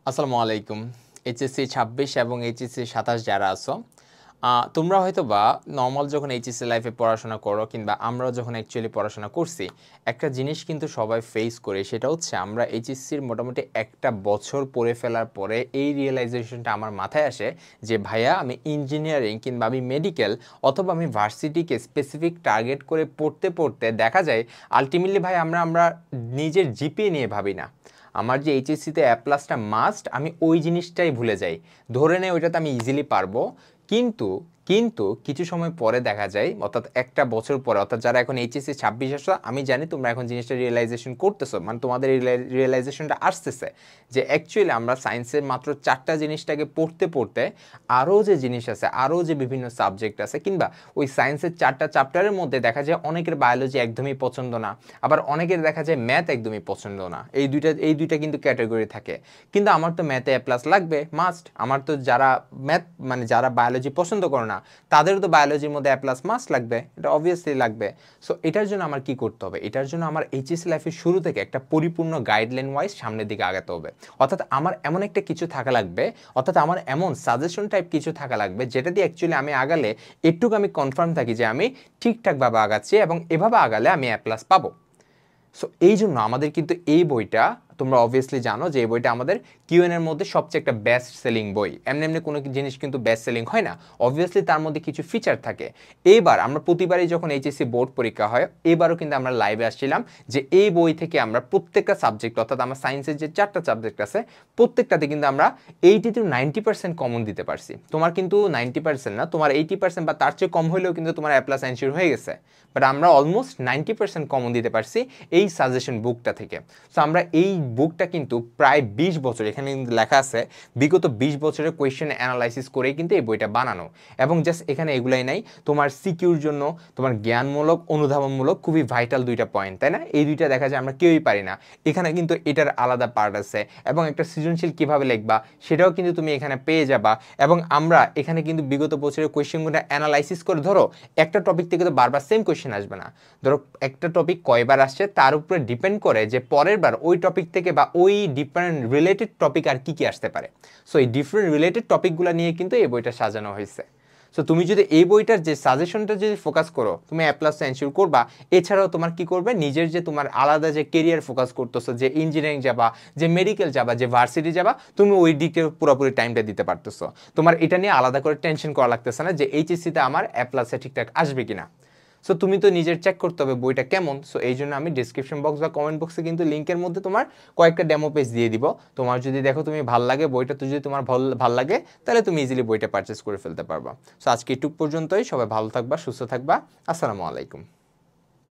আসসালামু আলাইকুম। এইচএসসি ২৬ এবং এইচএসসি ২৭ যারা আছো, তোমরা হয়তোবা নরমাল যখন এইচএসসি লাইফে পড়াশোনা করো কিংবা আমরাও যখন অ্যাকচুয়ালি পড়াশোনা করছি, একটা জিনিস কিন্তু সবাই ফেস করে। সেটা হচ্ছে আমরা এইচএসসির মোটামুটি একটা বছর পড়ে ফেলার পরে এই রিয়েলাইজেশনটা আমার মাথায় আসে যে ভাইয়া আমি ইঞ্জিনিয়ারিং কিংবা আমি মেডিকেল অথবা আমি ভার্সিটিকে স্পেসিফিক টার্গেট করে পড়তে পড়তে দেখা যায় আলটিমেটলি ভাই আমরা নিজের জিপিএ নিয়ে ভাবি না। আমার যে এইচএসসিতে এ প্লাসটা মাস্ট, আমি ওই জিনিসটাই ভুলে যাই। ধরে নেই ওইটাতে আমি ইজিলি পারবো, কিন্তু কিন্তু কিছু সময় পরে দেখা যায়, অর্থাৎ একটা বছর পরে, অর্থাৎ যারা এখন এইচএসসি ২৬ আসো, আমি জানি তোমরা এখন জিনিসটা রিয়েলাইজেশন করতেছো, মানে তোমাদের রিয়েলাইজেশনটা আসতেছে যে অ্যাকচুয়ালি আমরা সায়েন্সের মাত্র 4টা জিনিসটাকে পড়তে পড়তে আরও যে জিনিস আছে, আরও যে বিভিন্ন সাবজেক্ট আছে, কিংবা ওই সায়েন্সের 4টা চ্যাপ্টারের মধ্যে দেখা যায় অনেকের বায়োলজি একদমই পছন্দ না, আবার অনেকের দেখা যায় ম্যাথ একদমই পছন্দ না। এই দুইটা কিন্তু ক্যাটাগরি থাকে। কিন্তু আমার তো ম্যাথে এ প্লাস লাগবে মাস্ট। আমার তো যারা ম্যাথ মানে যারা বায়োলজি পছন্দ করে না, তাদেরও তো বায়োলজির মধ্যে এ প্লাস মাস্ট লাগবে, এটা অবভিয়াসলি লাগবে। সো এটার জন্য আমার কি করতে হবে? এটার জন্য আমার এইচএসসি লাইফের শুরু থেকে একটা পরিপূর্ণ গাইডলাইন ওয়াইজ সামনের দিকে আগাতে হবে। অর্থাৎ আমার এমন একটা কিছু থাকা লাগবে, অর্থাৎ আমার এমন সাজেশন টাইপ কিছু থাকা লাগবে যেটা দিয়ে অ্যাকচুয়ালি আমি আগালে একটুকু আমি কনফার্ম থাকি যে আমি ঠিকঠাকভাবে আগাচ্ছি এবং এভাবে আগালে আমি এ প্লাস পাবো। সো এই জন্য আমাদের কিন্তু এই বইটা, তোমরা অবভিয়াসলি জানো যে এই বইটা আমাদের কিউএন এর মধ্যে সবচেয়ে একটা বেস্ট সেলিং বই। এমনি এমনি কোনো জিনিস কিন্তু বেস্ট সেলিং হয় না, অবভিয়াসলি তার মধ্যে কিছু ফিচার থাকে। এইবার আমরা প্রতিবারই যখন এইচএসসি বোর্ড পরীক্ষা হয়, এবারও কিন্তু আমরা লাইভে আসছিলাম যে এই বই থেকে আমরা প্রত্যেকটা সাবজেক্ট, অর্থাৎ আমার সায়েন্সের যে 4টা সাবজেক্ট আছে প্রত্যেকটাতে কিন্তু আমরা 80 to 90% কমন দিতে পারছি। তোমার কিন্তু 90% না, তোমার 80% বা তার চেয়ে কম হলেও কিন্তু তোমার এ প্লাস এনশিওর হয়ে গেছে। বাট আমরা অলমোস্ট 90% কমন দিতে পারছি এই সাজেশন বুকটা থেকে। সো আমরা এই বুকটা কিন্তু প্রায় 20 বছর, এখানে কিন্তু লেখা আছে বিগত 20 বছরের কোয়েশ্চেন অ্যানালাইসিস করেই কিন্তু এই বইটা বানানো। এবং জাস্ট এখানে এগুলাই নাই, তোমার সিকিউর জন্য তোমার জ্ঞানমূলক, অনুধাবনমূলক খুবই ভাইটাল দুইটা পয়েন্ট, তাই না? এই দুইটা দেখা যায় আমরা কেউই পারি না। এখানে কিন্তু এটার আলাদা পার্ট আছে, এবং একটা সৃজনশীল কিভাবে লিখবা সেটাও কিন্তু তুমি এখানে পেয়ে যাবা। এবং আমরা এখানে কিন্তু বিগত বছরের কোয়েশ্চেনগুলো অ্যানালাইসিস করে, ধরো একটা টপিক থেকে তো বারবার সেম কোয়েশ্চেন আসবে না, ধরো একটা টপিক কয়বার আসছে তার উপরে ডিপেন্ড করে যে পরের বার ওই টপিক থেকে বা ওই ডিফারেন্ট রিলেটেড টপিক আর কি কি আসতে পারে। সো এই ডিফারেন্ট রিলেটেড টপিকগুলো নিয়ে কিন্তু এই বইটা সাজানো হয়েছে। সো তুমি যদি এই বইটার যে সাজেশনটা যদি ফোকাস করো, তুমি এ প্লাস এনশিওর করবা। এছাড়াও তোমার কি করবে, নিজের যে তোমার আলাদা যে কেরিয়ার ফোকাস করতেছো, যে ইঞ্জিনিয়ারিং যাবা, যে মেডিকেল যাবা, যে ভার্সিটি যাবা, তুমি ওই দিকে পুরোপুরি টাইমটা দিতে পারতেছো। তোমার এটা নিয়ে আলাদা করে টেনশন করা লাগতেছে না যে এইচএসসিতে আমার এ প্লাসে ঠিকঠাক আসবে কিনা। সো তুমি তো নিজের চেক করতে হবে বইটা কেমন। সো এই জন্য আমি ডিসক্রিপশন বক্স বা কমেন্ট বক্সে কিন্তু লিঙ্কের মধ্যে তোমার কয়েকটা ডেমো পেজ দিয়ে দিব। তোমার যদি দেখো তুমি ভাল লাগে বইটা, তো যদি তোমার ভাল লাগে তাহলে তুমি ইজিলি বইটা পারচেস করে ফেলতে পারবা। সো আজকে এটুক পর্যন্তই। সবাই ভালো থাকবা, সুস্থ থাকবা। আসসালামু আলাইকুম।